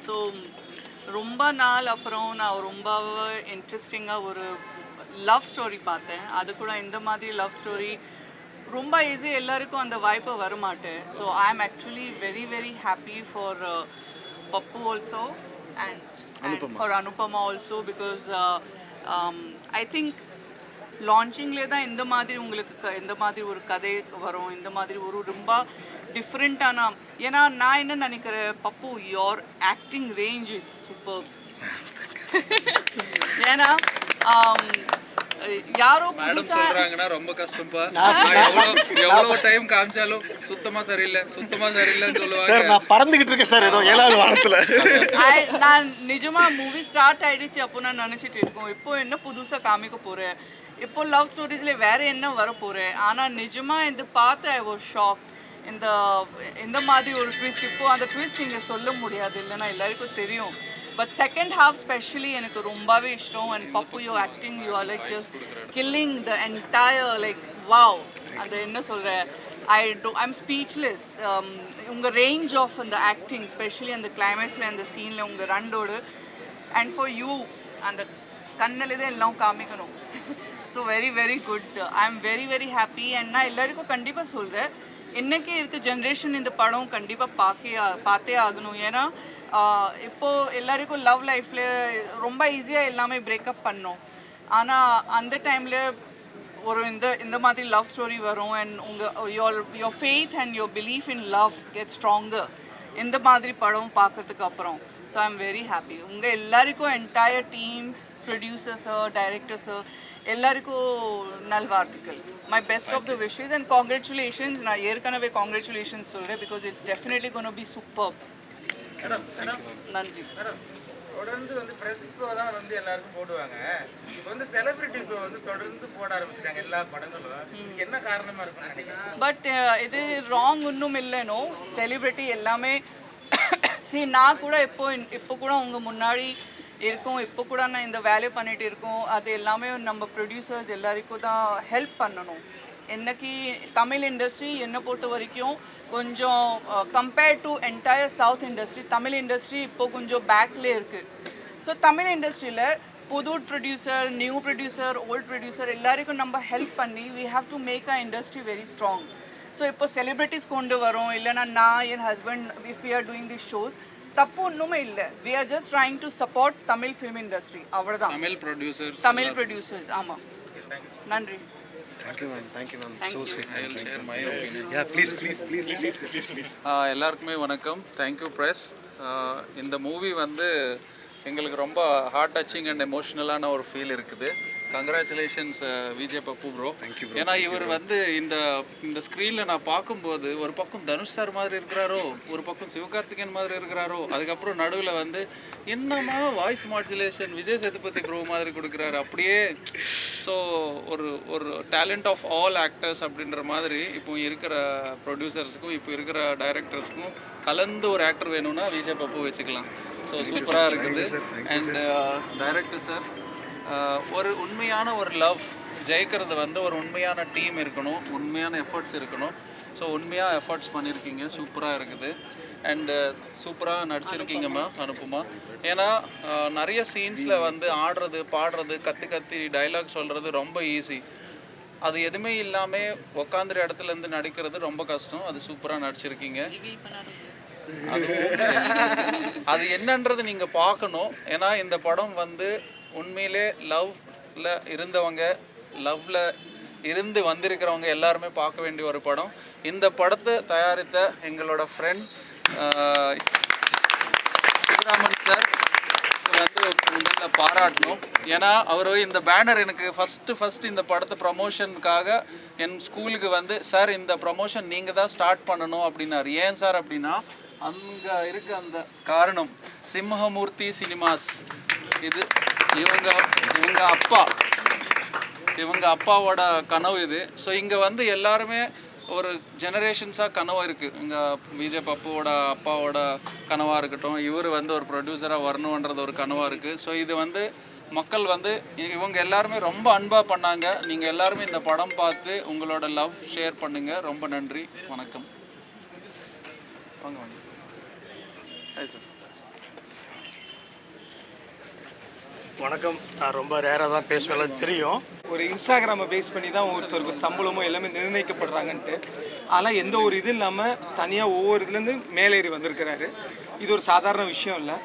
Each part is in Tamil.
ஸோ ரொம்ப நாள் அப்புறம் நான் ரொம்ப இன்ட்ரெஸ்டிங்காக ஒரு லவ் ஸ்டோரி பார்த்தேன். அது கூட இந்த மாதிரி லவ் ஸ்டோரி ரொம்ப ஈஸி, எல்லாருக்கும் அந்த வாய்ப்பு வரமாட்டேன். So I am actually very very happy for Pappu also and for Anupama also because I think லான்ச்சிங்லே தான் இந்த மாதிரி உங்களுக்கு இந்த மாதிரி ஒரு கதை வரும், இந்த மாதிரி ஒரு ரொம்ப டிஃப்ரெண்ட்டான. ஏன்னா நான் என்ன நினைக்கிறேன், Pappu your acting range is super. ஏன்னா யாரோ மேடம் சொல்றாங்கன்னா ரொம்ப கஷ்டம்ப்பா. எவ்வளவு டைம் காமிச்சாலும் சுத்தமா சரியில்லைன்னு சொல்லுவாங்க. சார் நான் பறந்துகிட்டு இருக்கேன் சார், ஏதோ 7வது வானத்துல. நான் நிஜமா மூவி ஸ்டார்ட் ஆயிடுச்சு அப்போ நான் நினச்சிட்டு இருக்கோம், இப்போ என்ன புதுசாக காமிக்க போகிறேன், இப்போ லவ் ஸ்டோரிஸ்ல வேற என்ன வர போகிறேன். ஆனால் நிஜமாக இந்த பார்த்து ஐ வாஸ் ஷாக். இந்த மாதிரி ஒரு ட்விஸ்ட், இப்போ அந்த ட்விஸ்ட் இங்கே சொல்ல முடியாது, இல்லைன்னா எல்லாருக்கும் தெரியும். பட் செகண்ட் ஹாஃப் ஸ்பெஷலி எனக்கு ரொம்பவே இஷ்டம். And Pappu you acting, you are like just killing the entire like wow. அது என்ன சொல்கிறேன், ஐம் ஸ்பீச்லெஸ். உங்கள் ரேஞ்ச் ஆஃப் அந்த ஆக்டிங் ஸ்பெஷலி அந்த கிளைமேக்ஸில் அந்த சீனில் உங்கள் ரண்டோடு அண்ட் ஃபார் யூ அந்த கண்ணில் தான் எல்லாம் காமிக்கணும். So very very good. I am very very happy. And நான் எல்லாருக்கும் கண்டிப்பாக சொல்கிறேன், இன்றைக்கி இருக்க ஜென்ரேஷன் இந்த படம் கண்டிப்பாக பார்த்தே ஆகணும். ஏன்னா இப்போது எல்லாருக்கும் லவ் லைஃப்பில் ரொம்ப ஈஸியாக எல்லாமே பிரேக்கப் பண்ணோம். ஆனால் அந்த டைமில் ஒரு இந்த மாதிரி லவ் ஸ்டோரி வரும் and your faith and your belief in love get stronger இந்த மாதிரி படம் பார்க்கறதுக்கு அப்புறம். So I am very happy. உங்கள் எல்லாருக்கும் என்டையர் டீம், ப்ரொடியூசர்ஸு, டைரக்டர்ஸு எல்லாருக்கும் நல்வாழ்த்துக்கள். My best of the wishes and congratulations. நான் ஏற்கனவே காங்க்ராச்சுலேஷன்ஸ் சொல்கிறேன் because it's definitely gonna be super. நன்றி. தொடர்ந்து பிரஸ் ஷோ தான் எல்லாருக்கும் போடுவாங்க. இப்போ செலிபிரிட்டி ஷோ தொடர்ந்து போட ஆரம்பிச்சிட்டாங்க எல்லா படங்களும். என்ன காரணமா இருக்குன்னு நினைக்கிறேன். பட் இது ராங் ஒன்றும் இல்லைனோ, செலிபிரிட்டி எல்லாமே நான் கூட இப்போ கூட உங்கள் முன்னாடி இருக்கோம், இப்போ கூட நான் இந்த வேலையை பண்ணிட்டு இருக்கோம். அது எல்லாமே நம்ம ப்ரொடியூசர்ஸ் எல்லாருக்கும் தான் ஹெல்ப் பண்ணணும். என்னைக்கு தமிழ் இண்டஸ்ட்ரி என்னை பொறுத்த வரைக்கும் கொஞ்சம் compared to entire south industry, Tamil industry இப்போ கொஞ்சம் பேக்லேயே இருக்குது. ஸோ தமிழ் இண்டஸ்ட்ரியில் புது producer, new producer, old producer எல்லாருக்கும் நம்ம ஹெல்ப் பண்ணி we have to make a industry very strong. So இப்போ செலிப்ரிட்டிஸ் கொண்டு வரோம், இல்லைனா நான் என் husband if we are doing this shows தப்பு ஒன்றுமே இல்லை. We are just trying to support Tamil film industry, அவ்வளோதான். தமிழ் ப்ரொடியூசர்ஸ். ஆமாம், நன்றி. Thank you ma'am, so sweet. I will share my opinion. Yeah, please. எல்லாருக்குமே வணக்கம். Thank you press. இந்த மூவி எங்களுக்கு ரொம்ப ஹார்ட் டச்சிங் அண்ட் எமோஷ்னலான ஒரு ஃபீல் இருக்குது. கங்க்ராச்சுலேஷன்ஸ் விஜய் பப்பு ப்ரோ. ஏன்னா இவர் இந்த ஸ்க்ரீனில் நான் பார்க்கும்போது ஒரு பக்கம் தனுஷ் சார் மாதிரி இருக்கிறாரோ, ஒரு பக்கம் சிவகார்த்திகேயன் மாதிரி இருக்கிறாரோ, அதுக்கப்புறம் நடுவில் என்னமா voice modulation Vijay Sethupathi bro மாதிரி கொடுக்குறாரு அப்படியே. ஸோ ஒரு டேலண்ட் ஆஃப் ஆல் ஆக்டர்ஸ் அப்படின்ற மாதிரி இப்போ இருக்கிற ப்ரொடியூசர்ஸுக்கும் இப்போ இருக்கிற டைரக்டர்ஸுக்கும் கலந்து ஒரு ஆக்டர் வேணும்னா விஜய் பப்பு வச்சுக்கலாம். ஸோ சூப்பராக இருக்குது. அண்ட் டைரக்டர் சார், ஒரு உண்மையான ஒரு லவ் ஜெயிக்கிறது ஒரு உண்மையான டீம் இருக்கணும், உண்மையான எஃபர்ட்ஸ் இருக்கணும். ஸோ உண்மையாக எஃபர்ட்ஸ் பண்ணியிருக்கீங்க, சூப்பராக இருக்குது. அண்டு சூப்பராக நடிச்சிருக்கீங்கம்மா அனுப்புமா. ஏன்னா நிறைய சீன்ஸில் ஆடுறது, பாடுறது, கத்தி டைலாக் சொல்கிறது ரொம்ப ஈஸி. அது எதுவுமே இல்லாமல் உக்காந்துற இடத்துலேருந்து நடிக்கிறது ரொம்ப கஷ்டம். அது சூப்பராக நடிச்சிருக்கீங்க. அது என்னன்றது நீங்கள் பார்க்கணும். ஏன்னா இந்த படம் உண்மையிலே லவ்ல இருந்தவங்க, லவ்ல இருந்து வந்திருக்கிறவங்க எல்லாருமே பார்க்க வேண்டிய ஒரு படம். இந்த படத்தை தயாரித்த எங்களோட ஃப்ரெண்ட் சிவராமன் சார் முதல்ல பாராட்டணும். ஏன்னா அவர் இந்த பேனர் எனக்கு ஃபஸ்ட்டு இந்த படத்தை ப்ரமோஷனுக்காக என் ஸ்கூலுக்கு சார் இந்த ப்ரமோஷன் நீங்கள் தான் ஸ்டார்ட் பண்ணணும் அப்படின்னாரு. ஏன் சார் அப்படின்னா அங்கே இருக்க அந்த காரணம் சிம்மமூர்த்தி சினிமாஸ், இது இவங்க அப்பாவோட கனவு இது. ஸோ இங்கே எல்லாருமே ஒரு ஜெனரேஷன்ஸாக கனவு இருக்குது. இங்கே விஜய் பப்புவோட அப்பாவோட கனவாக இருக்கட்டும், இவர் ஒரு ப்ரொடியூசராக வரணுன்றது ஒரு கனவாக இருக்குது. ஸோ இது மக்கள் இவங்க எல்லாருமே ரொம்ப அன்பாக பண்ணாங்க. நீங்கள் எல்லாருமே இந்த படம் பார்த்து உங்களோட லவ் ஷேர் பண்ணுங்கள். ரொம்ப நன்றி, வணக்கம். வாங்க ஹாய் சார். வணக்கம். நான் ரொம்ப ரேராக தான் பேசுவேன், தெரியும். ஒரு இன்ஸ்டாகிராமை பேஸ் பண்ணி தான் ஒருத்தருக்கு சம்பளமோ எல்லாமே நிர்ணயிக்கப்படுறாங்கன்ட்டு, அதெல்லாம் எந்த ஒரு இது இல்லாமல் தனியாக ஒவ்வொரு இதுலேருந்து மேலேறி வந்திருக்கிறாரு. இது ஒரு சாதாரண விஷயம் இல்லை.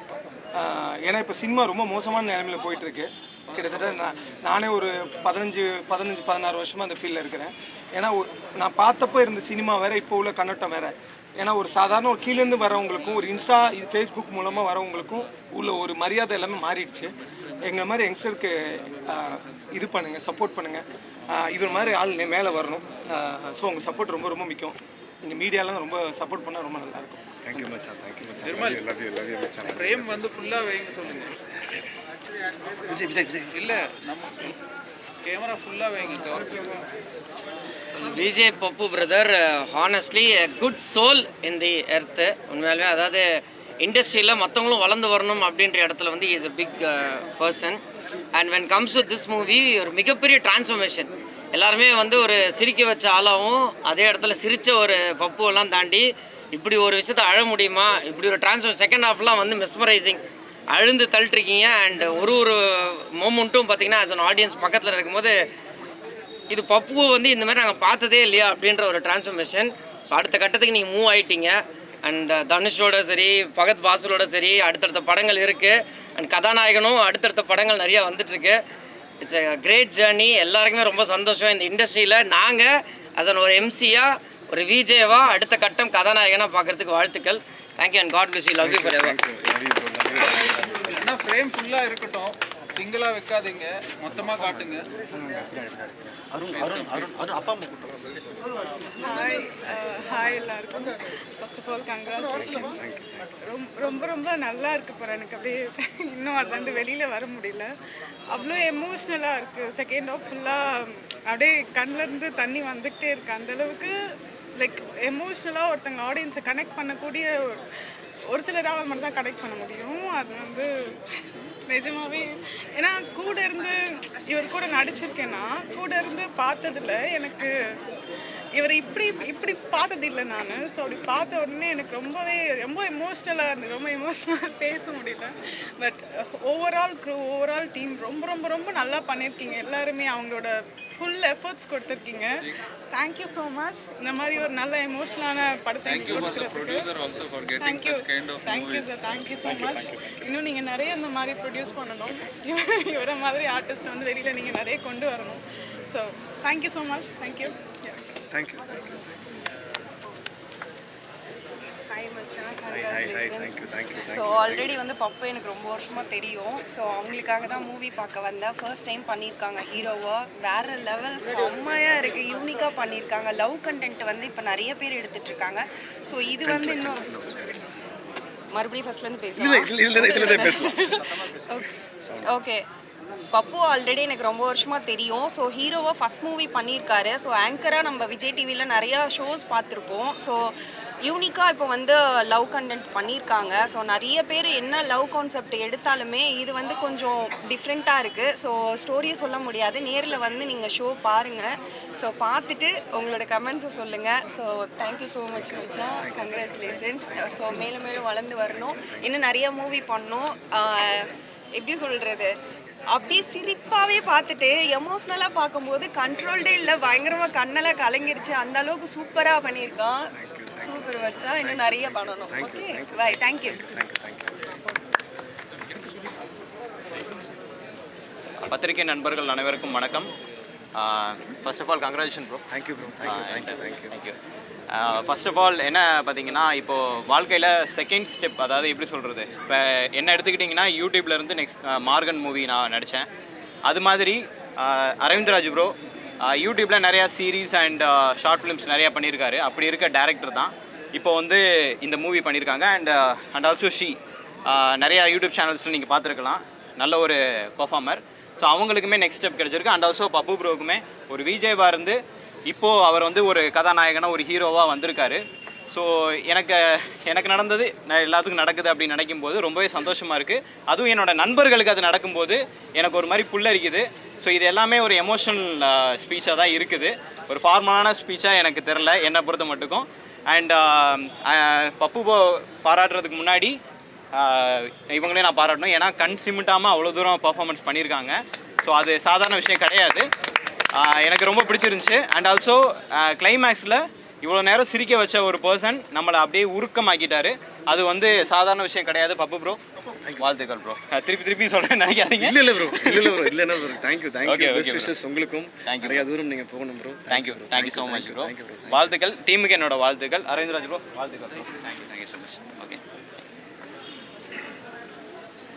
ஏன்னா இப்போ சினிமா ரொம்ப மோசமான நிலைமையில் போயிட்டுருக்கு. கிட்டத்தட்ட நானே ஒரு 16 வருஷமாக அந்த ஃபீல்டில் இருக்கிறேன். ஏன்னா நான் பார்த்தப்போ இருந்த சினிமா வேறு, இப்போ உள்ள கண்ணோட்டம் வேறு. ஏன்னா ஒரு சாதாரண ஒரு கீழேருந்து வரவங்களுக்கும் ஒரு இன்ஸ்டா ஃபேஸ்புக் மூலமாக வரவங்களுக்கும் உள்ள ஒரு மரியாதை எல்லாமே மாறிடுச்சு. எங்கள் மாதிரி யங்ஸ்டருக்கு இது பண்ணுங்கள், சப்போர்ட் பண்ணுங்கள். இவர் மாதிரி ஆள் மேலே வரணும். ஸோ உங்கள் சப்போர்ட் ரொம்ப ரொம்ப முக்கியம். நீங்கள் மீடியாலாம் ரொம்ப சப்போர்ட் பண்ணால் ரொம்ப நல்லாயிருக்கும். தேங்க்யூ மச்சான், தேங்க்யூ மச்சான். நிர்மல், லவ் யூ மச்சான். ஃப்ரேம் வந்து ஃபுல்லாக வைங்க சொல்லுங்க. இல்லை நம்ம கேமரா ஃபுல்லாக வைங்க. Vijay Pappu brother honestly a good soul in the earth. உண்மையாலுமே அதாவது இண்டஸ்ட்ரியில் மற்றவங்களும் வளர்ந்து வரணும் அப்படின்ற இடத்துல வந்து is a big person. and when comes to this movie ஒரு மிகப்பெரிய டிரான்ஸ்ஃபர்மேஷன். எல்லாருமே வந்து ஒரு சிரிக்க வச்ச ஆளாகவும் அதே இடத்துல சிரித்த ஒரு பப்புவெல்லாம் தாண்டி இப்படி ஒரு விஷயத்தை அழ முடியுமா, இப்படி ஒரு டிரான்ஸ்ஃபர் செகண்ட் ஹாஃப்லாம் வந்து மெஸ்மரைசிங் அழுந்து தள்ளிட்டுருக்கீங்க. அண்ட் ஒரு மோமெண்ட்டும் பார்த்தீங்கன்னா ஆஸ் அன் ஆடியன்ஸ் பக்கத்தில் இருக்கும்போது இது பப்பு வந்து இந்த மாதிரி நாங்கள் பார்த்ததே இல்லையா அப்படின்ற ஒரு டிரான்ஸ்ஃபர்மேஷன். ஸோ அடுத்த கட்டத்துக்கு நீங்கள் மூவ் ஆகிட்டீங்க. அண்ட் தனுஷோட சரி, பகத் பாசலோட சரி அடுத்தடுத்த படங்கள் இருக்குது. அண்ட் கதாநாயகனும் அடுத்தடுத்த படங்கள் நிறையா வந்துட்டுருக்கு. It's a great journey. எல்லாருக்குமே ரொம்ப சந்தோஷம். இந்த இண்டஸ்ட்ரியில் நாங்கள் ஆஸ் அன் ஒரு எம்சியாக ஒரு விஜேவா அடுத்த கட்டம் கதாநாயகனாக பார்க்குறதுக்கு வாழ்த்துக்கள். Thank you and God bless you. Love you forever. ஏன்னா ஃப்ரேம் ஃபுல்லாக இருக்கட்டும், சிங்கிளாக வைக்காதீங்க, மொத்தமாக காட்டுங்க. அப்பா அம்மா ஹாய் எல்லாருக்கும். First of all congratulations. ரொம்ப ரொம்ப நல்லா இருக்குது போகிறேன். எனக்கு அப்படியே இன்னும் அதுலேருந்து வெளியில் வர முடியல. அவ்வளோ எமோஷ்னலாக இருக்குது. செகண்ட் ஆஃப் ஃபுல்லாக அப்படியே கண்ணிலேருந்து தண்ணி வந்துக்கிட்டே இருக்குது. அந்தளவுக்கு லைக் எமோஷ்னலாக ஒருத்தங்க ஆடியன்ஸை கனெக்ட் பண்ணக்கூடிய ஒரு சிலரால் மட்டும் தான் கனெக்ட் பண்ண முடியும். அது வந்து நிஜமாவே ஏன்னா கூட இருந்து இவர் கூட நடிச்சிருக்கேன்னா கூட இருந்து பார்த்ததில் எனக்கு இவர் இப்படி பார்த்தது இல்லை நான். ஸோ அப்படி பார்த்த உடனே எனக்கு ரொம்ப எமோஷ்னலாக இருந்தது. ரொம்ப எமோஷ்னலாக பேச முடியல. பட் ஓவரால் டீம் ரொம்ப ரொம்ப ரொம்ப நல்லா பண்ணியிருக்கீங்க. எல்லாருமே அவங்களோட ஃபுல் எஃபர்ட்ஸ் கொடுத்துருக்கீங்க. Thank you so much. இந்த மாதிரி ஒரு நல்ல எமோஷ்னலான படத்தை thank you sir. Thank you so much. இன்னும் நீங்கள் நிறைய இந்த மாதிரி ப்ரொடியூஸ் பண்ணணும். இவரை மாதிரி ஆர்டிஸ்ட் வந்து வெளியில் நீங்கள் நிறைய கொண்டு வரணும். So thank you so much. Thank you. Thank you. Hi மச்சான், தேங்க்யூ. ஸோ ஆல்ரெடி வந்து பப்பு எனக்கு ரொம்ப வருஷமாக தெரியும். ஸோ அவங்களுக்காக தான் மூவி பார்க்க வந்தேன். ஃபர்ஸ்ட் டைம் பண்ணியிருக்காங்க ஹீரோவா. வேறு லெவல் செம்மையாக இருக்குது. யூனிக்காக பண்ணியிருக்காங்க. லவ் கண்டென்ட் வந்து இப்போ நிறைய பேர் எடுத்துகிட்ருக்காங்க. ஸோ இது வந்து இன்னும் மறுபடியும் ஃபர்ஸ்ட்லேருந்து பேசலாம். ஓகே. பப்பு ஆல்ரெடி எனக்கு ரொம்ப வருஷமாக தெரியும். ஸோ ஹீரோவாக ஃபஸ்ட் மூவி பண்ணியிருக்காரு. ஸோ ஆங்கராக நம்ம விஜய் டிவியில் நிறையா ஷோஸ் பார்த்துருப்போம். ஸோ யூனிக்காக இப்போ வந்து லவ் கண்டென்ட் பண்ணியிருக்காங்க. ஸோ நிறைய பேர் என்ன லவ் கான்செப்ட் எடுத்தாலுமே இது வந்து கொஞ்சம் டிஃப்ரெண்ட்டாக இருக்குது. ஸோ ஸ்டோரியை சொல்ல முடியாது. நேரில் வந்து நீங்கள் ஷோ பாருங்கள். ஸோ பார்த்துட்டு உங்களோட கமெண்ட்ஸை சொல்லுங்கள். ஸோ தேங்க்யூ ஸோ மச் மச்சான். கங்க்ராச்சுலேஷன்ஸ். ஸோ மேலும் மேலும் வளர்ந்து வரணும். இன்னும் நிறைய மூவி பண்ணணும். எப்படி சொல்கிறது, அப்படியே சிரிப்பாகவே பார்த்துட்டு எமோஷ்னலாக பார்க்கும்போது கண்ட்ரோல்டே இல்லை. பயங்கரமாக கண்ணெல்லாம் கலங்கிருச்சு. அந்த அளவுக்கு சூப்பராக பண்ணியிருக்கான். சூப்பர் வச்சா இன்னும் நிறைய பண்ணணும். Okay bye. தேங்க்யூ. பத்திரிகை நண்பர்கள் அனைவருக்கும் வணக்கம். First of all congratulation bro. Thank you bro. Thank you. First of all என்ன பார்த்தீங்கன்னா, இப்போது வாழ்க்கையில் செகண்ட் ஸ்டெப், அதாவது எப்படி சொல்கிறது, இப்போ என்ன எடுத்துக்கிட்டிங்கன்னா யூடியூப்லேருந்து நெக்ஸ்ட் மார்கன் மூவி நான் நடித்தேன். அது மாதிரி அரவிந்த்ராஜ் ப்ரோ யூடியூப்பில் நிறையா சீரீஸ் அண்ட் ஷார்ட் ஃபிலிம்ஸ் நிறையா பண்ணியிருக்காரு. அப்படி இருக்க டேரக்டர் தான் இப்போ வந்து இந்த மூவி பண்ணியிருக்காங்க. அண்ட் ஆல்சோ நிறையா யூடியூப் சேனல்ஸில் நீங்கள் பார்த்துருக்கலாம். நல்ல ஒரு பர்ஃபார்மர். ஸோ அவங்களுக்குமே நெக்ஸ்ட் ஸ்டெப் கிடச்சிருக்கு. அண்ட் ஆல்சோ பப்பு ப்ரோக்குமே ஒரு விஜேவாக இருந்து இப்போது அவர் வந்து ஒரு கதாநாயகனாக ஒரு ஹீரோவாக வந்திருக்காரு. ஸோ எனக்கு நடந்தது எல்லாத்துக்கும் நடக்குது அப்படின்னு நினைக்கும்போது ரொம்பவே சந்தோஷமாக இருக்குது. அதுவும் என்னோடய நண்பர்களுக்கு அது நடக்கும்போது எனக்கு ஒரு மாதிரி புல்லரிக்குது. ஸோ இது எல்லாமே ஒரு எமோஷனல் ஸ்பீச்சாக தான் இருக்குது. ஒரு ஃபார்மலான ஸ்பீச்சாக எனக்கு தெரில என்னை பொறுத்த மட்டுக்கும். அண்ட் பப்பு பாராட்டுறதுக்கு முன்னாடி இவங்களையும் நான் பாராட்டணும். ஏன்னா கண் சிமிட்டாமல் அவ்வளோ தூரம் பர்ஃபார்மன்ஸ் பண்ணியிருக்காங்க. ஸோ அது சாதாரண விஷயம் கிடையாது. எனக்கு ரொம்ப பிடிச்சிருந்துச்சு. அண்ட் ஆல்சோ கிளைமேக்ஸில் இவ்வளோ நேரம் சிரிக்க வச்ச ஒரு பர்சன் நம்மளை அப்படியே உருக்கமாக்கிட்டாரு. அது வந்து சாதாரண விஷயம் கிடையாது. பப்பு ப்ரோ வாழ்த்துக்கள் ப்ரோ. திருப்பி சொல்கிறேன் நினைக்காதீங்க. இல்லை ப்ரோ இல்லைன்னா ப்ரோ தேங்க்யூ Okay. உங்களுக்கும் நிறைய தூரம் நீங்கள் போகணும் bro. Thank you so much bro. வாழ்த்துக்கள். டீமுக்கு என்னோட வாழ்த்துக்கள். அரவிந்த்ராஜ் ப்ரோ வாழ்த்துக்கள் bro. Thank you so much. Okay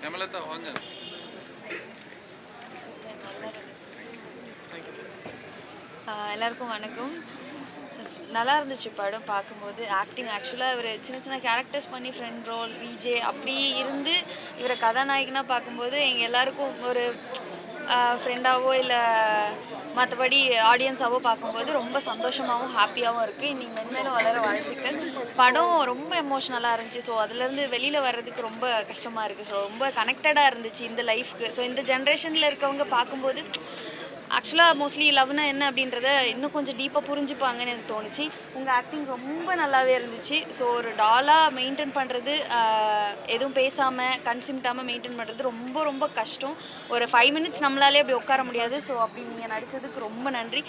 Hemalatha வாங்க. எல்லாருக்கும் வணக்கம். நல்லா இருந்துச்சு படம் பார்க்கும்போது. ஆக்டிங் ஆக்சுவலாக இவர் சின்ன சின்ன கேரக்டர்ஸ் பண்ணி ஃப்ரெண்ட் ரோல் விஜே அப்படி இருந்து இவரை கதாநாயகனாக பார்க்கும்போது எங்கள் எல்லாருக்கும் ஒரு ஃப்ரெண்டாவோ இல்லை மற்றபடி ஆடியன்ஸாவோ பார்க்கும்போது ரொம்ப சந்தோஷமாகவும் ஹாப்பியாகவும் இருக்குது. இன்றைக்கி மென்மேலும் வளர வாழ்த்துக்கள். படம் ரொம்ப எமோஷ்னலாக இருந்துச்சு. ஸோ அதுலேருந்து வெளியில் வர்றதுக்கு ரொம்ப கஷ்டமாக இருக்குது. ஸோ ரொம்ப கனெக்டடாக இருந்துச்சு இந்த லைஃப்க்கு. ஸோ இந்த ஜென்ரேஷனில் இருக்கவங்க பார்க்கும்போது ஆக்சுவலாக மோஸ்ட்லி லவ்னா என்ன அப்படின்றத இன்னும் கொஞ்சம் டீப்பாக புரிஞ்சுப்பாங்கன்னு எனக்கு தோணுச்சு. உங்கள் ஆக்டிங் ரொம்ப நல்லாவே இருந்துச்சு. ஸோ ஒரு டாலாக மெயின்டைன் பண்ணுறது, எதுவும் பேசாமல் கன்சிம்டாமல் மெயின்டைன் பண்ணுறது ரொம்ப ரொம்ப கஷ்டம். ஒரு 5 மினிட்ஸ் நம்மளாலே அப்படி உட்கார முடியாது. ஸோ அப்படி நீங்கள் நடித்ததுக்கு ரொம்ப நன்றி.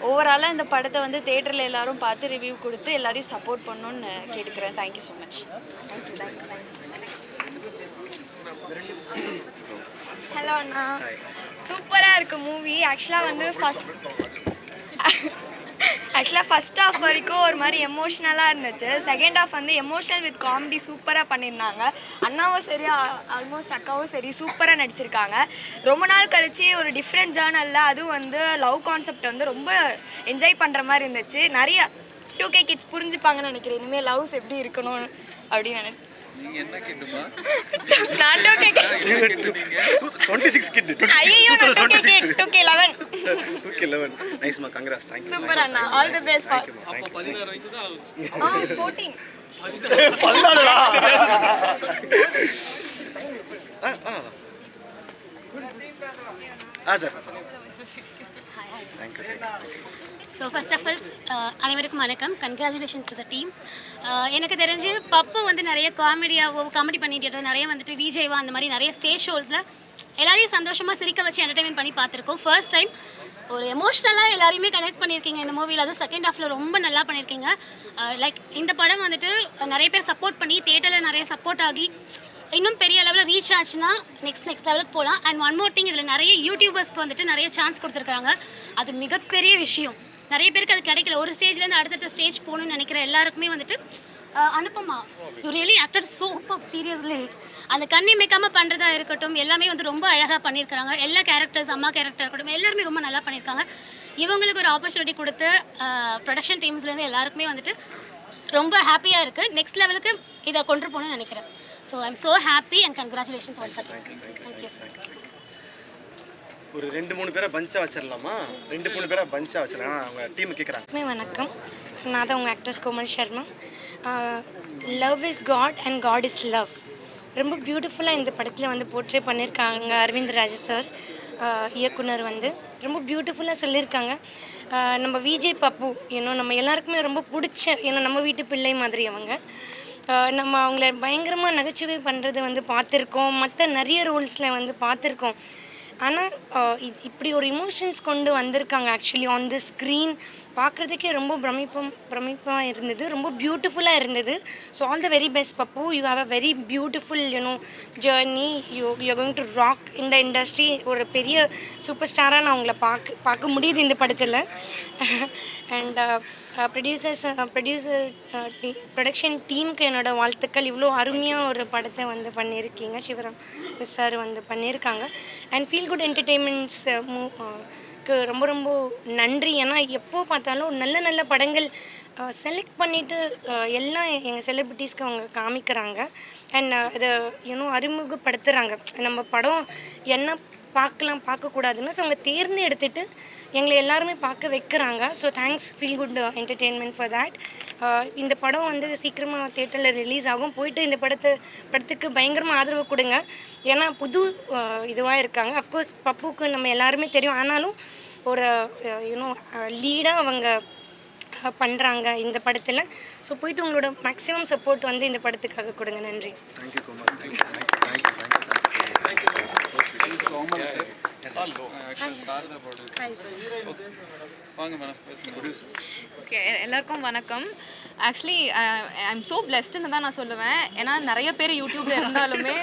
ஓவராலாக இந்த படத்தை வந்து தேட்டரில் எல்லோரும் பார்த்து ரிவ்யூ கொடுத்து எல்லாரையும் சப்போர்ட் பண்ணணுன்னு கேட்டுக்கிறேன். Thank you so much. ஹலோ அண்ணா, சூப்பராக இருக்குது மூவி. ஆக்சுவலாக வந்து ஃபஸ்ட் ஹாஃப் வரைக்கும் ஒரு மாதிரி எமோஷ்னலாக இருந்துச்சு. செகண்ட் ஹாஃப் வந்து எமோஷனல் வித் காமெடி சூப்பராக பண்ணியிருந்தாங்க. அண்ணாவும் சரி ஆல்மோஸ்ட் அக்காவும் சரி சூப்பராக நடிச்சிருக்காங்க. ரொம்ப நாள் கழிச்சு ஒரு டிஃப்ரெண்ட் ஜேர்னலில் அதுவும் வந்து லவ் கான்செப்ட் வந்து ரொம்ப என்ஜாய் பண்ணுற மாதிரி இருந்துச்சு. நிறைய 2K கிட்ஸ் புரிஞ்சுப்பாங்கன்னு நினைக்கிறேன் இனிமேல் லவ்ஸ் எப்படி இருக்கணும் அப்படின்னு நினைக்கிறேன். நீங்க என்ன கிட்டுமா? நான் 2K kid. 26 kid. ஐயோ 2K kid. 2K11. 2K11. நைஸ்மா, கங்க்ராட்ஸ். Thank you. சூப்பர் அண்ணா. All the best. அப்ப 16 வயசு தான். 14. பல்லாடா. Sir. Thank you. So first of all அனைவருக்கும் வணக்கம். Congratulation to the team. எனக்கு தெரிஞ்சு பப்பு வந்து நிறைய காமெடி பண்ணிட்டு நிறைய வந்துட்டு விஜய்வா அந்த மாதிரி நிறைய ஸ்டேஜ் ஷோஸில் எல்லாரையும் சந்தோஷமாக சிரிக்க வச்சு என்டர்டைன்மெண்ட் பண்ணி பார்த்துருக்கோம். ஃபர்ஸ்ட் டைம் ஒரு எமோஷ்னலாக எல்லாரையுமே கனெக்ட் பண்ணியிருக்கீங்க இந்த மூவியில். அது செகண்ட் ஹாஃபில் ரொம்ப நல்லா பண்ணியிருக்கீங்க. லைக் இந்த படம் வந்துட்டு நிறைய பேர் சப்போர்ட் பண்ணி தியேட்டரில் நிறைய சப்போர்ட் ஆகி இன்னும் பெரிய லெவலில் ரீச் ஆச்சுன்னா நெக்ஸ்ட் லெவலுக்கு போகலாம். அண்ட் ஒன் மோர் திங், இதில் நிறைய யூடியூபர்ஸ்க்கு வந்துட்டு நிறைய சான்ஸ் கொடுத்துருக்காங்க. அது மிகப்பெரிய விஷயம். நிறைய பேருக்கு அது கிடைக்கல. ஒரு ஸ்டேஜ்லேருந்து அடுத்தடுத்த ஸ்டேஜ் போகணுன்னு நினைக்கிற எல்லாருக்குமே வந்துட்டு Anupama you really acted super seriously. அந்த கண்ணி மேய்க்காமல் பண்ணுறதா இருக்கட்டும் எல்லாமே வந்து ரொம்ப அழகாக பண்ணியிருக்காங்க. எல்லா கேரக்டர்ஸ், அம்மா கேரக்டர் இருக்கட்டும் எல்லாருமே ரொம்ப நல்லா பண்ணியிருக்காங்க. இவங்களுக்கு ஒரு ஆப்பர்ச்சுனிட்டி கொடுத்து ப்ரொடக்ஷன் டீம்ஸ்லேருந்து எல்லாருக்குமே வந்துட்டு ரொம்ப ஹாப்பியாக இருக்குது. நெக்ஸ்ட் லெவலுக்கு இதை கொண்டு போகணும்னு நினைக்கிறேன். So I am so happy and congratulations once again. Thank you. ஒரு 2-3 பேரை பஞ்சாக வச்சிடலாமா? 2-3 பேரை பஞ்சாக வச்சிடலாம். அவங்க டீம் கேட்குறாங்க. வணக்கம், நான் தான் உங்கள் actress Komal Sharma. Love is God and God is love ரொம்ப பியூட்டிஃபுல்லாக இந்த படத்தில் வந்து போர்ட்ரே பண்ணியிருக்காங்க. அரவிந்த் ராஜ் சார் இயக்குனர் வந்து ரொம்ப பியூட்டிஃபுல்லாக சொல்லியிருக்காங்க. நம்ம விஜய் பப்பு நம்ம எல்லாருக்குமே ரொம்ப பிடிச்ச, ஏன்னா நம்ம வீட்டு பிள்ளை மாதிரி அவங்க. நம்ம அவங்கள பயங்கரமாக நகைச்சுவை பண்ணுறது வந்து பார்த்துருக்கோம். மற்ற நிறைய ரோல்ஸில் வந்து பார்த்துருக்கோம். ஆனால் இப்படி ஒரு இமோஷன்ஸ் கொண்டு வந்திருக்காங்க. ஆக்சுவலி ஆன் தி ஸ்க்ரீன் பார்க்குறதுக்கே ரொம்ப பிரமிப்பாக இருந்தது. ரொம்ப பியூட்டிஃபுல்லாக இருந்தது. So all the very best Pappu. You have a very beautiful journey. You going to rock இந்த இண்டஸ்ட்ரி. ஒரு பெரிய சூப்பர் ஸ்டாராக நான் உங்களை பார்க்க முடியுது இந்த படத்தில். அண்ட் ப்ரொடக்ஷன் டீமுக்கு என்னோடய வாழ்த்துக்கள். இவ்வளோ அருமையாக ஒரு படத்தை வந்து பண்ணியிருக்கீங்க. சிவராம் சார் வந்து பண்ணியிருக்காங்க. அண்ட் ஃபீல் குட் என்டர்டெயின்மெண்ட்ஸ் ரொம்ப ரொம்ப நன்றி. ஏன்னா எப்போ பார்த்தாலும் நல்ல நல்ல படங்கள் செலக்ட் பண்ணிவிட்டு எல்லாம் எங்கள் செலிப்ரிட்டிஸ்க்கு அவங்க காமிக்கிறாங்க. அண்ட் அதை அறிமுகப்படுத்துகிறாங்க. நம்ம படம் என்ன பார்க்கலாம் பார்க்கக்கூடாதுன்னு ஸோ அவங்க தேர்ந்து எடுத்துகிட்டு எங்களை எல்லாருமே பார்க்க வைக்கிறாங்க. So thanks feel good entertainment for that. இந்த படம் வந்து சீக்கிரமாக தேட்டரில் ரிலீஸ் ஆகும். போயிட்டு இந்த படத்துக்கு பயங்கரமாக ஆதரவு கொடுங்க. ஏன்னா புது இதுவாக இருக்காங்க. அஃப்கோர்ஸ் பப்புக்கு நம்ம எல்லாருமே தெரியும். ஆனாலும் ஒரு லீடாக அவங்க பண்ணுறாங்க இந்த படத்தில். ஸோ போயிட்டு உங்களோட மேக்ஸிமம் சப்போர்ட் வந்து இந்த படத்துக்காக கொடுங்க. நன்றி. தேங்க்யூ கோமல். வாங்க மேடம் பேசுங்க. ஓகே, எல்லாருக்கும் வணக்கம். ஆக்சுவலி ஐம் ஸோ பிளெஸ்டுன்னு தான் நான் சொல்லுவேன். ஏன்னா நிறைய பேர் யூடியூப்ல இருந்தாலுமே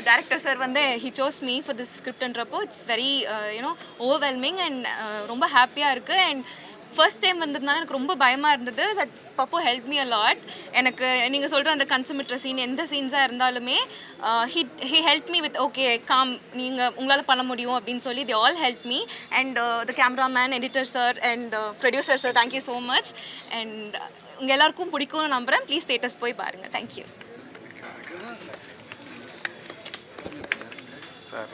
டேரக்டர் சார் வந்து he chose me for this ஸ்கிரிப்ட்ன்றப்போ it's very you know overwhelming and ரொம்ப ஹாப்பியாக இருக்குது. அண்ட் ஃபர்ஸ்ட் டைம் வந்ததுனால எனக்கு ரொம்ப பயமாக இருந்தது. But Pappu help me a lot. எனக்கு நீங்கள் சொல்கிற அந்த கன்சமிட்ற சீன் எந்த சீன்ஸாக இருந்தாலுமே he help me with okay calm, நீங்கள் உங்களால் பண்ண முடியும் அப்படின்னு சொல்லி they all help me. And the cameraman, editor sir and producer sir, thank you so much. And உங்கள் எல்லாருக்கும் பிடிக்கும்னு நம்புகிறேன். ப்ளீஸ் தேட்டர்ஸ் போய் பாருங்கள். Thank you sir.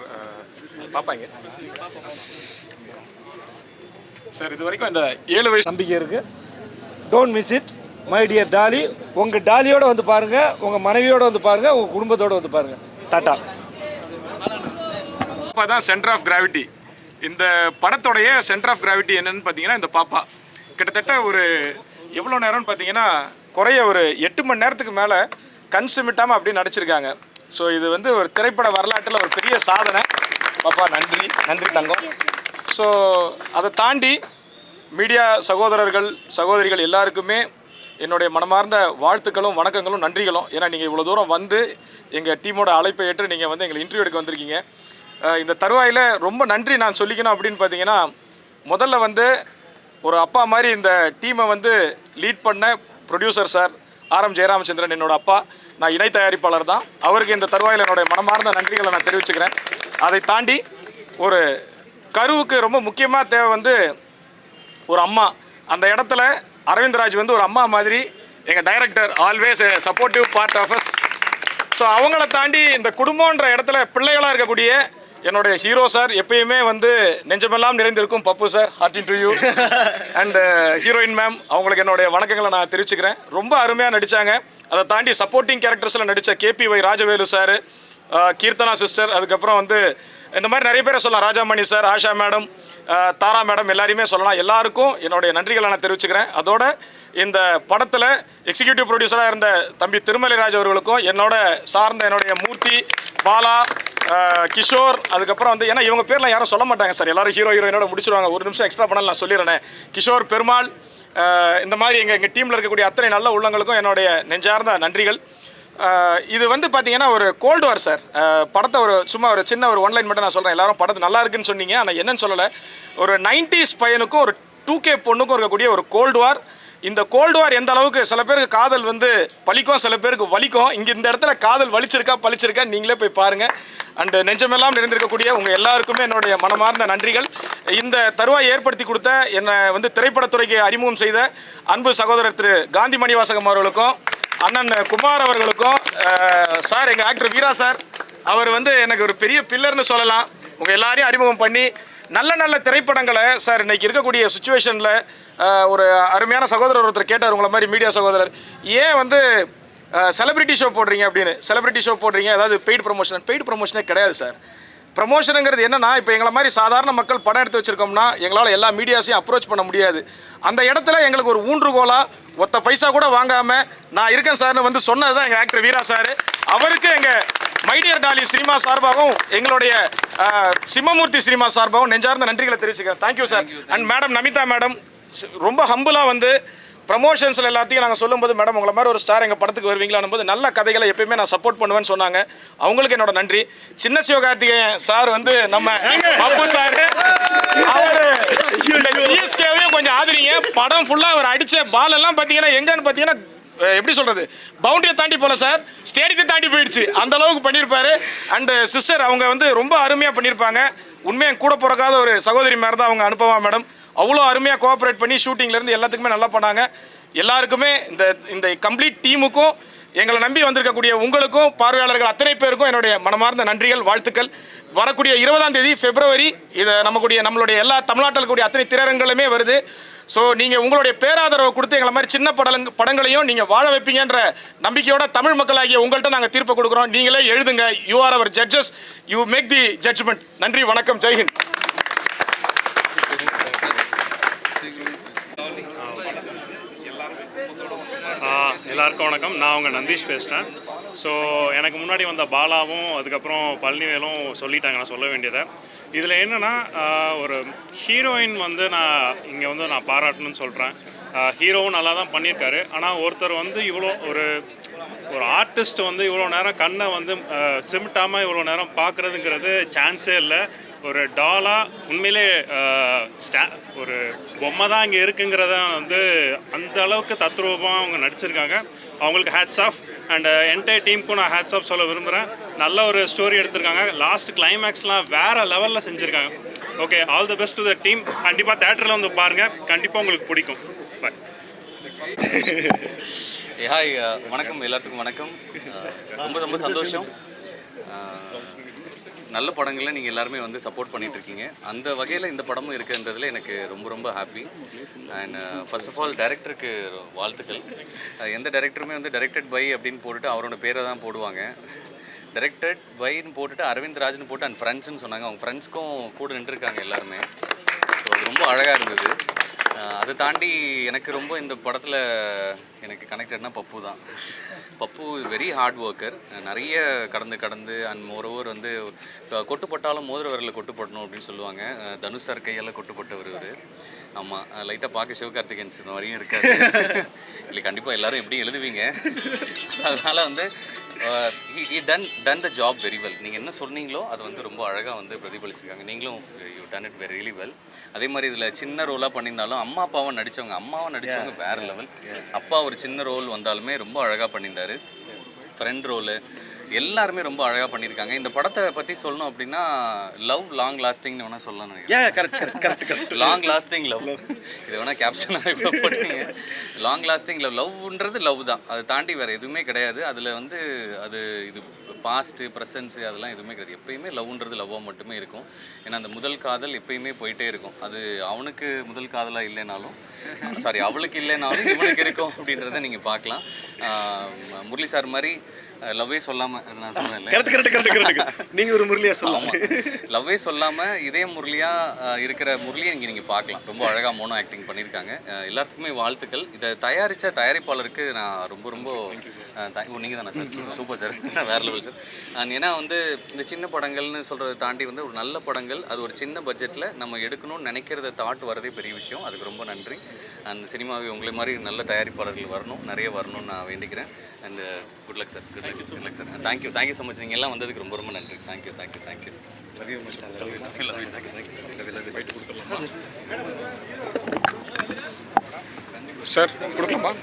பார்ப்பாங்க சார். இது வரைக்கும் இந்த 7 வயசு நம்பிக்கை இருக்குது. Don't miss it my dear Dolly. உங்கள் டாலியோடு வந்து பாருங்கள், உங்கள் மனைவியோடு வந்து பாருங்கள், உங்கள் குடும்பத்தோடு வந்து பாருங்கள். டாட்டா. பாப்பா தான் சென்டர் ஆஃப் கிராவிட்டி. இந்த படத்தோடைய சென்டர் ஆஃப் கிராவிட்டி என்னன்னு பார்த்தீங்கன்னா இந்த பாப்பா. கிட்டத்தட்ட ஒரு எவ்வளோ நேரம்னு பார்த்தீங்கன்னா குறைய ஒரு 8 மணி நேரத்துக்கு மேலே கண் சிமிட்டாமல் அப்படி நடிச்சிருக்காங்க. ஸோ இது வந்து ஒரு திரைப்பட வரலாற்றில் ஒரு பெரிய சாதனை. பாப்பா நன்றி, நன்றி தங்கம். ஸோ அதை தாண்டி மீடியா சகோதரர்கள் சகோதரிகள் எல்லாருக்குமே என்னுடைய மனமார்ந்த வாழ்த்துக்களும் வணக்கங்களும் நன்றிகளும். ஏன்னா நீங்கள் இவ்வளோ தூரம் வந்து எங்கள் டீமோட அழைப்பை ஏற்று நீங்கள் வந்து எங்களை இன்டர்வியூ எடுக்க வந்திருக்கீங்க. இந்த தருவாயில் ரொம்ப நன்றி நான் சொல்லிக்கணும் அப்படின்னு பார்த்தீங்கன்னா, முதல்ல வந்து ஒரு அப்பா மாதிரி இந்த டீமை வந்து லீட் பண்ண ப்ரொடியூசர் சார் ஆர்.எம். ஜெயராமச்சந்திரன் என்னோட அப்பா. நான் இணை தயாரிப்பாளர் தான். அவருக்கு இந்த தருவாயில் என்னுடைய மனமார்ந்த நன்றிகளை நான் தெரிவிச்சுக்கிறேன். அதை தாண்டி ஒரு கருவுக்கு ரொம்ப முக்கியமாக தேவை வந்து ஒரு அம்மா. அந்த இடத்துல அரவிந்த்ராஜ் வந்து ஒரு அம்மா மாதிரி. எங்கள் director always supportive part of us. So அவங்கள தாண்டி இந்த குடும்பன்ற இடத்துல பிள்ளைகளாக இருக்கக்கூடிய என்னுடைய ஹீரோ சார், எப்பயுமே வந்து நெஞ்சமெல்லாம் நிறைந்திருக்கும் Pappu sir, heart to you. And heroine ma'am, அவங்களுக்கு என்னுடைய வணக்கங்களை நான் தெரிவிச்சுக்கிறேன். ரொம்ப அருமையாக நடித்தாங்க. அதை தாண்டி சப்போர்ட்டிங் கேரக்டர்ஸில் நடித்த KPY Rajavelu sir, Keerthana sister, அதுக்கப்புறம் வந்து இந்த மாதிரி நிறைய பேரை சொல்லலாம். ராஜாமணி சார், ஆஷா மேடம், தாரா மேடம், எல்லாரையுமே சொல்லலாம். எல்லாருக்கும் என்னுடைய நன்றிகளை நான் தெரிவிச்சுக்கிறேன். அதோட இந்த படத்தில் எக்ஸிக்யூட்டிவ் ப்ரொடியூசராக இருந்த தம்பி திருமலைராஜ் அவர்களுக்கும், என்னோட சார்ந்த என்னுடைய மூர்த்தி, பாலா, கிஷோர், அதுக்கப்புறம் வந்து ஏன்னா இவங்க பேர்லாம் யாரும் சொல்ல மாட்டாங்க சார், எல்லாரும் ஹீரோயினோட முடிச்சிருவாங்க. ஒரு நிமிஷம் எக்ஸ்ட்ரா பண்ணல நான் சொல்லிடுறேன். கிஷோர், பெருமாள், இந்த மாதிரி எங்கள் டீமில் இருக்கக்கூடிய அத்தனை நல்ல உள்ளங்களுக்கும் என்னுடைய நெஞ்சார்ந்த நன்றிகள். இது வந்து பார்த்தீங்கன்னா ஒரு கோல்டு வார் சார். படத்தை ஒரு சும்மா ஒரு சின்ன ஒரு ஒன்லைன் மட்டும் நான் சொல்கிறேன். எல்லாரும் படத்தை நல்லா இருக்குன்னு சொன்னீங்க, ஆனால் என்னன்னு சொல்லலை. ஒரு 90s பையனுக்கும் ஒரு 2K பொண்ணுக்கும் இருக்கக்கூடிய ஒரு கோல்டு வார். இந்த கோல்டு வார் எந்த அளவுக்கு சில பேருக்கு காதல் வந்து பலிக்கும், சில பேருக்கு வலிக்கும். இங்கே இந்த இடத்துல காதல் வலிச்சிருக்கா பலிச்சிருக்கா நீங்களே போய் பாருங்கள். அண்டு நெஞ்சமெல்லாம் நிறைந்திருக்கக்கூடிய உங்கள் எல்லாருக்குமே என்னுடைய மனமார்ந்த நன்றிகள். இந்த தருவாய் ஏற்படுத்தி கொடுத்த என்னை வந்து திரைப்படத்துறைக்கு அறிமுகம் செய்த அன்பு சகோதரர் திரு காந்தி மணிவாசகம் அவர்களுக்கும், அண்ணன் குமார் அவர்களுக்கும், சார் எங்கள் ஆக்டர் வீரா சார், அவர் வந்து எனக்கு ஒரு பெரிய பில்லர்னு சொல்லலாம். உங்கள் எல்லாரையும் அறிமுகம் பண்ணி நல்ல நல்ல திரைப்படங்களை சார் இன்றைக்கி இருக்கக்கூடிய சுச்சுவேஷனில் ஒரு அருமையான சகோதரர் ஒருத்தர் கேட்டார், உங்களை மாதிரி மீடியா சகோதரர், ஏன் வந்து செலிபிரிட்டி ஷோ போடுறீங்க அப்படின்னு. செலிபிரிட்டி ஷோ போடுறீங்க, அதாவது பெய்டு ப்ரொமோஷனே கிடையாது சார். ப்ரமோஷனுங்கிறது என்னன்னா, இப்போ எங்களை மாதிரி சாதாரண மக்கள் படம் எடுத்து வச்சுருக்கோம்னா எங்களால் எல்லா மீடியாஸையும் அப்ரோச் பண்ண முடியாது. அந்த இடத்துல எங்களுக்கு ஒரு ஊன்றுகோலாக ஒத்த பைசா கூட வாங்காமல் நான் இருக்கேன் சார்னு வந்து சொன்னது தான் எங்கள் ஆக்டர் வீரா சார். அவருக்கு எங்கள் மைடியர் டாலி சினிமா சார்பாகவும் எங்களுடைய சிம்மமூர்த்தி சினிமா சார்பாகவும் நெஞ்சார்ந்த நன்றிகளை தெரிவிச்சுக்கிறேன். Thank you sir. And madam Namitha madam ரொம்ப ஹம்புளாக வந்து ப்ரமோஷன்ஸில் எல்லாத்தையும் நாங்கள் சொல்லும்போது, மேடம் உங்களை மாதிரி ஒரு ஸ்டார் எங்கள் படத்துக்கு வருவீங்களான்னு போது நல்ல கதைகளை எப்பயுமே நான் சப்போர்ட் பண்ணுவேன்னு சொன்னாங்க. அவங்களுக்கு என்னோட நன்றி. சின்ன சிவகார்த்திகேயன் சார் வந்து நம்ம அப்பு சார், அவர் சிஎஸ்கேவையும் கொஞ்சம் ஆதரிங்க. படம் ஃபுல்லாக அவர் அடித்த பால் எல்லாம் பார்த்தீங்கன்னா எங்கன்னு பார்த்தீங்கன்னா எப்படி சொல்கிறது, பவுண்டரியை தாண்டி போல சார், ஸ்டேடியத்தை தாண்டி போயிடுச்சு, அந்த அளவுக்கு பண்ணியிருப்பாரு. அண்டு சிஸ்டர் அவங்க வந்து ரொம்ப அருமையாக பண்ணியிருப்பாங்க. உண்மையாக கூட பிறக்காத ஒரு சகோதரி மாதிரி தான் அவங்க அனுப்பவா மேடம். அவ்வளோ அருமையாக கோஆப்ரேட் பண்ணி ஷூட்டிங்லேருந்து எல்லாத்துக்குமே நல்லா பண்ணாங்க. எல்லாருக்குமே இந்த கம்ப்ளீட் டீமுக்கும் எங்களை நம்பி வந்திருக்கக்கூடிய உங்களுக்கும் பார்வையாளர்கள் அத்தனை பேருக்கும் என்னுடைய மனமார்ந்த நன்றிகள், வாழ்த்துக்கள். வரக்கூடிய 20ஆம் தேதி பிப்ரவரி இதை நம்மளுடைய எல்லா தமிழ்நாட்டில் இருக்கக்கூடிய அத்தனை திரையரங்குகளுமே வருது. ஸோ நீங்கள் உங்களுடைய பேராதரவை கொடுத்து எங்களை மாதிரி சின்ன படங்களையும் நீங்கள் வாழ வைப்பீங்கன்ற நம்பிக்கையோட தமிழ் மக்களாகிய உங்கள்கிட்ட நாங்கள் தீர்ப்பு கொடுக்குறோம். நீங்களே எழுதுங்க. You are our judges, you make the judgement. நன்றி, வணக்கம், ஜெய்ஹிந்த். எல்லாருக்கும் வணக்கம். நான் உங்கள் நந்தீஷ் பேசுகிறேன். ஸோ எனக்கு முன்னாடி வந்த பாலாவும் அதுக்கப்புறம் பழனிவேலும் சொல்லிட்டாங்க நான் சொல்ல வேண்டியதை. இதில் என்னென்னா ஒரு ஹீரோயின் வந்து நான் பாராட்டணும்னு சொல்கிறேன். ஹீரோவும் நல்லா தான் பண்ணியிருக்காரு. ஆனால் ஒருத்தர் வந்து இவ்வளோ ஒரு ஆர்டிஸ்ட் வந்து இவ்வளோ நேரம் கண்ணை வந்து சிமிட்டாமல் இவ்வளோ நேரம் பார்க்குறதுங்கிறது சான்ஸே இல்லை. ஒரு டாலாக உண்மையிலே ஒரு பொம்மை தான் இங்கே இருக்குங்கிறத வந்து அந்த அளவுக்கு தத்ரூபமாக அவங்க நடிச்சிருக்காங்க. அவங்களுக்கு ஹேட்ஸ் ஆஃப். அண்ட் என்டையர் டீமுக்கும் நான் ஹேட்ஸ் ஆஃப் சொல்ல விரும்புகிறேன். நல்ல ஒரு ஸ்டோரி எடுத்திருக்காங்க. லாஸ்ட் கிளைமேக்ஸ்லாம் வேறு லெவலில் செஞ்சுருக்காங்க. Okay, all the best to the team. கண்டிப்பாக தேட்டரில் வந்து பாருங்கள், கண்டிப்பாக உங்களுக்கு பிடிக்கும். பாய். ஹாய், வணக்கம் எல்லாத்துக்கும் வணக்கம். ரொம்ப ரொம்ப சந்தோஷம். நல்ல படங்களில் நீங்கள் எல்லாருமே வந்து சப்போர்ட் பண்ணிகிட்ருக்கீங்க. அந்த வகையில் இந்த படமும் இருக்குன்றதுல எனக்கு ரொம்ப ரொம்ப happy. And first of all டைரக்டருக்கு வாழ்த்துக்கள். எந்த டைரக்டருமே வந்து டைரக்டட் பை அப்படின்னு போட்டுட்டு அவரோட பேரை தான் போடுவாங்க. டைரக்டட் பைன்னு போட்டுட்டு அரவிந்த் ராஜ்னு போட்டு அண்ட் ஃப்ரெண்ட்ஸ்னு சொன்னாங்க. அவங்க ஃப்ரெண்ட்ஸ்க்கும் கூட நின்றுருக்காங்க எல்லாருமே. ஸோ அது ரொம்ப அழகாக இருந்தது. அதை தாண்டி எனக்கு ரொம்ப இந்த படத்தில் எனக்கு கனெக்டட்னா பப்பு தான். பப்பு வெரி ஹார்ட் ஒர்க்கர். நிறைய கடந்து அண்ட் மோரோவர் வந்து கொட்டு போட்டாலும் மோதிர விரலில் கொட்டு போடணும் அப்படின்னு சொல்லுவாங்க. தனுஷ் சார் கையெல்லாம் கொட்டு போட்டவர் இவர். ஆமாம், லைட்டாக பார்க்க சிவகார்த்திகேயன் சின்ன வரையும் இருக்காரு. இல்லை, கண்டிப்பாக எல்லோரும் எப்படி எழுதுவீங்க. அதனால் வந்து done the job very well. நீங்கள் என்ன சொன்னீங்களோ அது வந்து ரொம்ப அழகாக வந்து பிரதிபலிச்சிருக்காங்க. நீங்களும் you done it very well. அதே மாதிரி இதில் சின்ன ரோலாக பண்ணியிருந்தாலும் அம்மாவை நடித்தவங்க வேறு லெவல். அப்பா ஒரு சின்ன ரோல் வந்தாலுமே ரொம்ப அழகாக பண்ணியிருந்தார். ஃப்ரெண்ட் ரோலு எல்லாருமே ரொம்ப அழகாக பண்ணியிருக்காங்க. இந்த படத்தை பற்றி சொல்லணும் அப்படின்னா லவ் லாங் லாஸ்டிங்னு வேணால் சொல்லலாம் நினைக்கிறேன். லாங் லாஸ்டிங் லவ் இது வேணால் கேப்ஷனாக இப்போ போட்டீங்க. லாங் லாஸ்டிங் லவ்ன்றது லவ் தான். அதை தாண்டி வேறு எதுவுமே கிடையாது. அதில் வந்து இது பாஸ்ட்டு ப்ரெசன்ஸு அதெல்லாம் எதுவுமே கிடையாது. எப்பயுமே லவ்ன்றது லவ்வாக மட்டுமே இருக்கும். ஏன்னா அந்த முதல் காதல் எப்பயுமே போயிட்டே இருக்கும். அது அவனுக்கு முதல் காதலாக இல்லைனாலும் அவளுக்கு இல்லைனாலும் இவனுக்கு இருக்கும் அப்படின்றத நீங்கள் பார்க்கலாம். முரளி சார் மாதிரி லவ்வே சொல்லாமல் நான் சொன்னேன். நீங்கள் ஒரு முரளியாக சொல்லலாம். லவ்வே சொல்லாமல் இதே முரளியாக இருக்கிற முரளியை நீங்கள் பார்க்கலாம். ரொம்ப அழகாக மோனோ ஆக்டிங் பண்ணியிருக்காங்க. எல்லாத்துக்குமே வாழ்த்துக்கள். இதை தயாரித்த தயாரிப்பாளருக்கு நான் ரொம்ப ரொம்ப நீங்கள் தானே சார்? சூப்பர் சார், வேறு லெவல் சார். ஏன்னா வந்து இந்த சின்ன படங்கள்னு சொல்கிறத தாண்டி வந்து ஒரு நல்ல படங்கள் அது ஒரு சின்ன பட்ஜெட்டில் நம்ம எடுக்கணும்னு நினைக்கிறத தாட் வரதே பெரிய விஷயம். அதுக்கு ரொம்ப நன்றி. அந்த சினிமாவை உங்களை மாதிரி நல்ல தயாரிப்பாளர்கள் வரணும், நிறைய வரணும்னு நான் வேண்டிக்கிறேன். And good luck sir. Good luck sir. Thank you so much. நீங்கள் எல்லாம் வந்ததுக்கு ரொம்ப ரொம்ப நன்றி. தேங்க்யூ. சார் கொடுக்கலாமா?